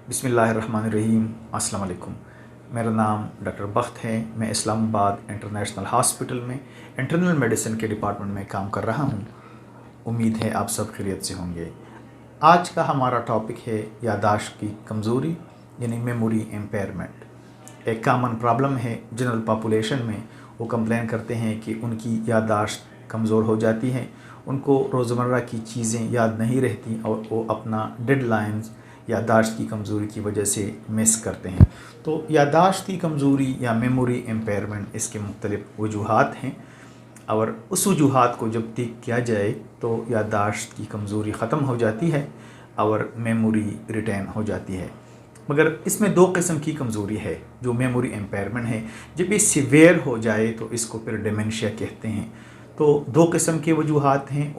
बिस्मिल्लाहिर्रहमानिर्रहीम। अस्सलाम वालेकुम। मेरा नाम डॉक्टर बख्त है। मैं इस्लामाबाद इंटरनेशनल हॉस्पिटल में इंटरनल मेडिसिन के डिपार्टमेंट में काम कर रहा हूँ। उम्मीद है आप सब खैरियत से होंगे। आज का हमारा टॉपिक है याददाश्त की कमज़ोरी यानी मेमोरी इम्पेयरमेंट। एक कॉमन प्रॉब्लम है जनरल पॉपुलेशन में। वो कंप्लेन करते हैं कि उनकी याददाश्त कमज़ोर हो जाती है, उनको रोज़मर्रा की चीज़ें याद नहीं रहती और वो अपना डेडलाइंस याददाश्त की कमज़ोरी की वजह से मिस करते हैं। तो याददाश्त की कमज़ोरी या मेमोरी इम्पेयरमेंट, इसके मुख्तलिफ़ वजूहात हैं और उस वजूहात को जब ठीक किया जाए तो याददाश्त की कमज़ोरी ख़त्म हो जाती है और मेमोरी रिटेन हो जाती है। मगर इसमें दो किस्म की कमज़ोरी है जो मेमोरी इम्पेयरमेंट है। जब ये सीवियर हो जाए तो इसको फिर डिमेंशिया कहते हैं। तो दो किस्म के वजूहात हैं।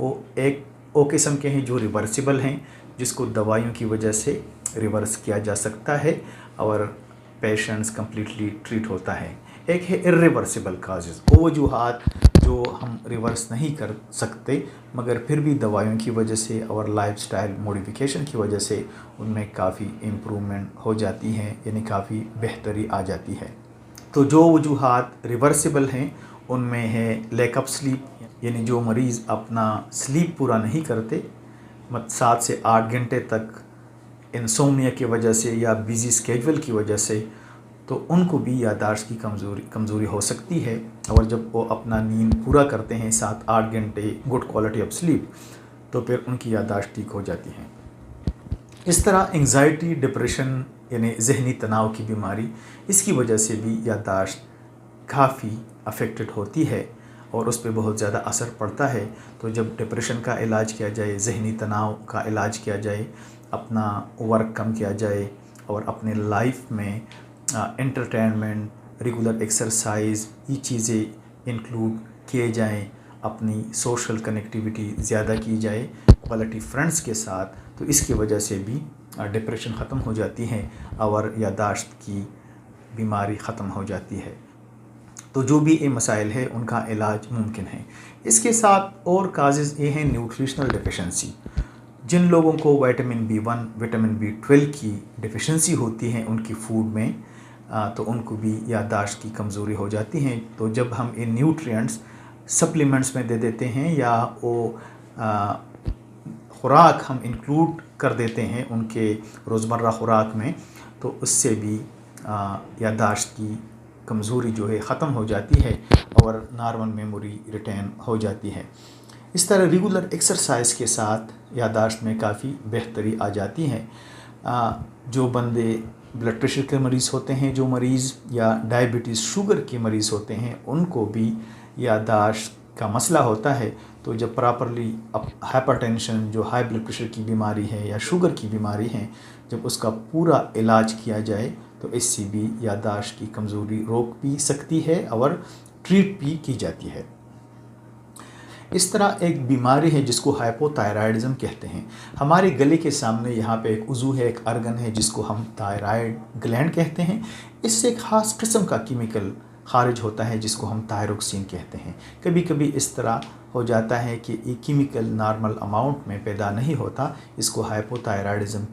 वो किस्म के हैं जो रिवर्सिबल हैं, जिसको दवाइयों की वजह से रिवर्स किया जा सकता है और पेशेंट्स कम्प्लीटली ट्रीट होता है। एक है इर्रिवर्सिबल काजेज़, वो वजूहात जो हम रिवर्स नहीं कर सकते मगर फिर भी दवाइयों की वजह से और लाइफस्टाइल मॉडिफिकेशन की वजह से उनमें काफ़ी इम्प्रूवमेंट हो जाती है, यानी काफ़ी बेहतरी आ जाती है। तो जो वजूहात रिवर्सिबल हैं उनमें है लैक ऑफ स्लीप, यानी जो मरीज़ अपना स्लीप पूरा नहीं करते 7 से 8 घंटे तक इंसोम्निया की वजह से या बिज़ी स्केड्यूल की वजह से, तो उनको भी याददाश्त की कमज़ोरी हो सकती है। और जब वो अपना नींद पूरा करते हैं 7-8 घंटे गुड क्वालिटी ऑफ स्लीप, तो फिर उनकी याददाश्त ठीक हो जाती है। इस तरह एंग्जाइटी, डिप्रेशन यानी जहनी तनाव की बीमारी, इसकी वजह से भी याददाश्त काफ़ी अफेक्टेड होती है और उस पर बहुत ज़्यादा असर पड़ता है। तो जब डिप्रेशन का इलाज किया जाए, जहनी तनाव का इलाज किया जाए, अपना वर्क कम किया जाए और अपने लाइफ में एंटरटेनमेंट, रेगुलर एक्सरसाइज, ये चीज़ें इंक्लूड किए जाएं, अपनी सोशल कनेक्टिविटी ज़्यादा की जाए क्वालिटी फ्रेंड्स के साथ, तो इसकी वजह से भी डिप्रेशन ख़त्म हो जाती है और याददाश्त की बीमारी ख़त्म हो जाती है। तो जो भी ये मसाइल है उनका इलाज मुमकिन है। इसके साथ और काजेज़ ये हैं न्यूट्रिशनल डिफिशेंसी। जिन लोगों को विटामिन B1, विटामिन B12 की डिफिशेंसी होती है उनकी फूड में, तो उनको भी याददाश्त की कमज़ोरी हो जाती है। तो जब हम इन न्यूट्रिएंट्स सप्लीमेंट्स में दे देते हैं या वो खुराक हम इंक्लूड कर देते हैं उनके रोज़मर्रा खुराक में, तो उससे भी याददाश्त की कमज़ोरी जो है ख़त्म हो जाती है और नॉर्मल मेमोरी रिटेन हो जाती है। इस तरह रेगुलर एक्सरसाइज के साथ याददाश्त में काफ़ी बेहतरी आ जाती है। जो बंदे ब्लड प्रेशर के मरीज़ होते हैं, जो मरीज़ या डायबिटीज़ शुगर के मरीज़ होते हैं, उनको भी याददाश्त का मसला होता है। तो जब प्रॉपरली हाइपरटेंशन, जो हाई ब्लड प्रेशर की बीमारी है या शुगर की बीमारी है, जब उसका पूरा इलाज किया जाए तो इससे भी याददाश्त की कमज़ोरी रोक भी सकती है और ट्रीट भी की जाती है। इस तरह एक बीमारी है जिसको हाइपोथायराइडिज्म कहते हैं। हमारे गले के सामने यहाँ पे एक उज़ू है, एक अर्गन है जिसको हम थायराइड ग्लैंड कहते हैं। इससे एक ख़ास किस्म का केमिकल खारिज होता है जिसको हम थायरोक्सिन कहते हैं। कभी कभी इस तरह हो जाता है कि ये केमिकल नॉर्मल अमाउंट में पैदा नहीं होता, इसको हाइपोथायराइडिज्म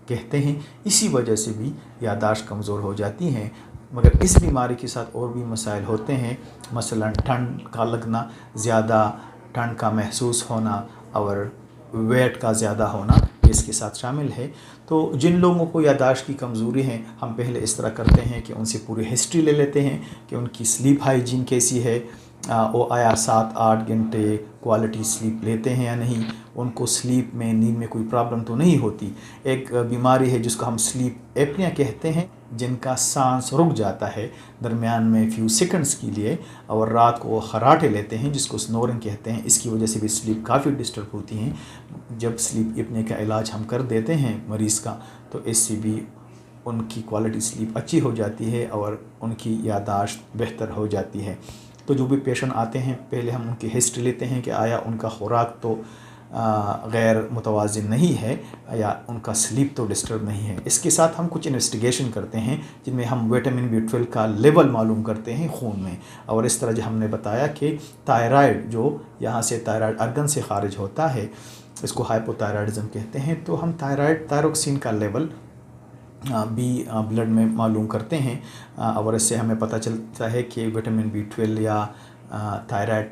कहते हैं। इसी वजह से भी याददाश्त कमज़ोर हो जाती है। मगर इस बीमारी के साथ और भी मसाइल होते हैं, मसलन ठंड का लगना, ज़्यादा ठंड का महसूस होना और वेट का ज़्यादा होना इसके साथ शामिल है। तो जिन लोगों को याददाश्त की कमज़ोरी है, हम पहले इस तरह करते हैं कि उनसे पूरी हिस्ट्री ले लेते हैं कि उनकी स्लीप हाइजीन कैसी है, वो आया 7-8 घंटे क्वालिटी स्लीप लेते हैं या नहीं, उनको स्लीप में, नींद में कोई प्रॉब्लम तो नहीं होती। एक बीमारी है जिसको हम स्लीप एपनिया कहते हैं, जिनका सांस रुक जाता है दरमियान में फ्यू सेकंड्स के लिए और रात को वो खराटे लेते हैं जिसको स्नोरिंग कहते हैं। इसकी वजह से भी स्लीप काफ़ी डिस्टर्ब होती हैं। जब स्लीप एपनिया का इलाज हम कर देते हैं मरीज़ का, तो इससे भी उनकी क्वालिटी स्लीप अच्छी हो जाती है और उनकी याददाश्त बेहतर हो जाती है। तो जो भी पेशेंट आते हैं, पहले हम उनकी हिस्ट्री लेते हैं कि आया उनका खुराक तो गैर मुतवाज़िन नहीं है या उनका स्लीप तो डिस्टर्ब नहीं है। इसके साथ हम कुछ इन्वेस्टिगेशन करते हैं जिनमें हम विटामिन B12 का लेवल मालूम करते हैं खून में। और इस तरह जो हमने बताया कि थायराइड जो यहाँ से थायराइड अर्गन से खारिज होता है, इसको हाइपोथायराइडिज्म कहते हैं। तो हम थायराइड थायरोक्सिन का लेवल भी ब्लड में मालूम करते हैं और इससे हमें पता चलता है कि विटामिन B12 या थायराइड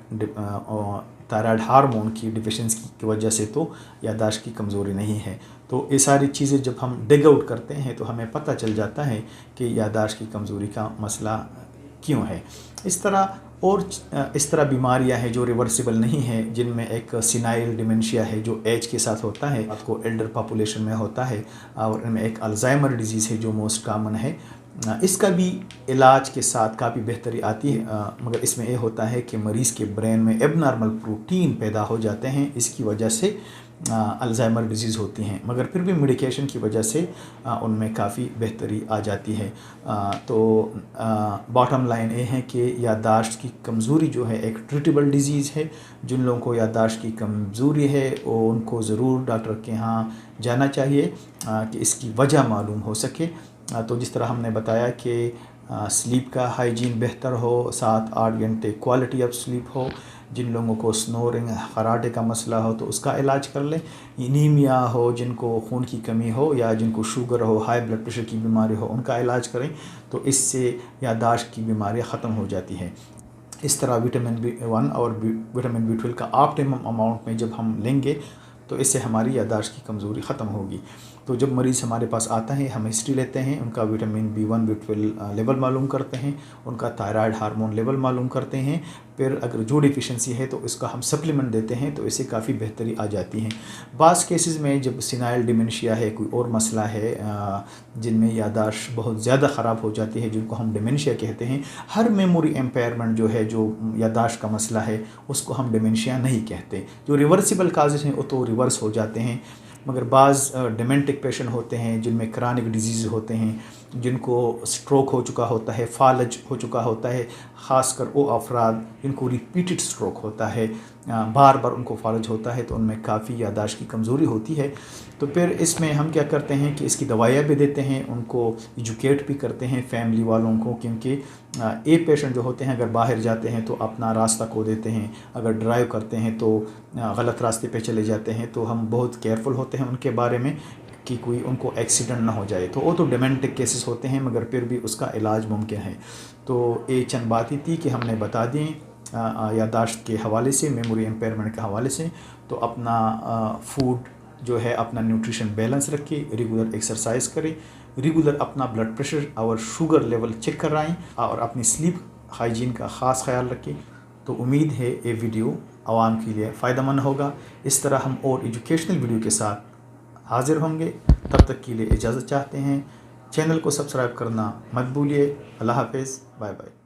हार्मोन की डिफिशिएंसी की वजह से तो याददाश्त की कमज़ोरी नहीं है। तो ये सारी चीज़ें जब हम डिग आउट करते हैं तो हमें पता चल जाता है कि याददाश्त की कमज़ोरी का मसला क्यों है। इस तरह बीमारियां हैं जो रिवर्सिबल नहीं है, जिनमें एक सीनाइल डिमेंशिया है जो एज के साथ होता है, आपको एल्डर पॉपुलेशन में होता है, और इनमें एक अल्जाइमर डिजीज़ है जो मोस्ट कॉमन है। इसका भी इलाज के साथ काफ़ी बेहतरी आती है, मगर इसमें ये होता है कि मरीज़ के ब्रेन में एबनॉर्मल प्रोटीन पैदा हो जाते हैं, इसकी वजह से अल्जाइमर डिजीज़ होती हैं, मगर फिर भी मेडिकेशन की वजह से उनमें काफ़ी बेहतरी आ जाती है। तो बॉटम लाइन ये है कि याददाश्त की कमज़ोरी जो है एक ट्रीटेबल डिज़ीज़ है। जिन लोगों को याददाश्त की कमज़ोरी है वो उनको ज़रूर डॉक्टर के यहाँ जाना चाहिए कि इसकी वजह मालूम हो सके। तो जिस तरह हमने बताया कि स्लीप का हाइजीन बेहतर हो, 7-8 घंटे क्वालिटी ऑफ स्लीप हो, जिन लोगों को स्नोरिंग खराटे का मसला हो तो उसका इलाज कर लें, एनीमिया हो, जिनको खून की कमी हो या जिनको शुगर हो, हाई ब्लड प्रेशर की बीमारी हो, उनका इलाज करें, तो इससे याददाश्त की बीमारियां ख़त्म हो जाती हैं। इस तरह विटामिन B1 और विटामिन B12 का ऑप्टिमम अमाउंट में जब हम लेंगे तो इससे हमारी याददाश्त की कमज़ोरी ख़त्म होगी। तो जब मरीज़ हमारे पास आता है, हम हिस्ट्री लेते हैं, उनका विटामिन B1 B12 लेवल मालूम करते हैं, उनका थायराइड हार्मोन लेवल मालूम करते हैं, फिर अगर जो डिफिशिएंसी है तो इसका हम सप्लीमेंट देते हैं, तो इससे काफ़ी बेहतरी आ जाती है। बाज़ केसेस में जब सीनाइल डिमेंशिया है, कोई और मसला है जिनमें याददाश्त बहुत ज़्यादा ख़राब हो जाती है, जिनको हम डिमेंशिया कहते हैं, हर मेमोरी एम्पेयरमेंट जो है, जो याददाश्त का मसला है, उसको हम डिमेंशिया नहीं कहते। जो रिवर्सिबल काजेज़ हैं वो तो रिवर्स हो जाते हैं, मगर बाज़ डिमेंटिक पेशेंट होते हैं जिनमें क्रानिक डिजीज़ होते हैं, जिनको स्ट्रोक हो चुका होता है, फालज हो चुका होता है, ख़ासकर वो अफराद जिनको रिपीटेड स्ट्रोक होता है, बार बार उनको फालज होता है, तो उनमें काफ़ी याददाश्त की कमज़ोरी होती है। तो फिर इसमें हम क्या करते हैं कि इसकी दवाइयाँ भी देते हैं, उनको एजुकेट भी करते हैं फैमिली वालों को, क्योंकि एक पेशेंट जो होते हैं अगर बाहर जाते हैं तो अपना रास्ता खो देते हैं, अगर ड्राइव करते हैं तो गलत रास्ते पे चले जाते हैं, तो हम बहुत केयरफुल होते हैं उनके बारे में कि कोई उनको एक्सीडेंट ना हो जाए। तो वो तो डिमेंटिक केसेस होते हैं, मगर फिर भी उसका इलाज मुमकिन है। तो ये चंद बातें थी कि हमने बता दी याददाश्त के हवाले से, मेमोरी एम्पेयरमेंट के हवाले से। तो अपना फूड जो है, अपना न्यूट्रिशन बैलेंस रखें, रेगुलर एक्सरसाइज करें, रेगुलर अपना ब्लड प्रेशर और शुगर लेवल चेक कराएं, और अपनी स्लीप हाइजीन का ख़ास ख्याल रखें। तो उम्मीद है ये वीडियो आवाम के लिए फ़ायदेमंद होगा। इस तरह हम और एजुकेशनल वीडियो के साथ हाज़िर होंगे। तब तक के लिए इजाज़त चाहते हैं। चैनल को सब्सक्राइब करना मत भूलिए। अल्लाह हाफ़िज़, बाय बाय।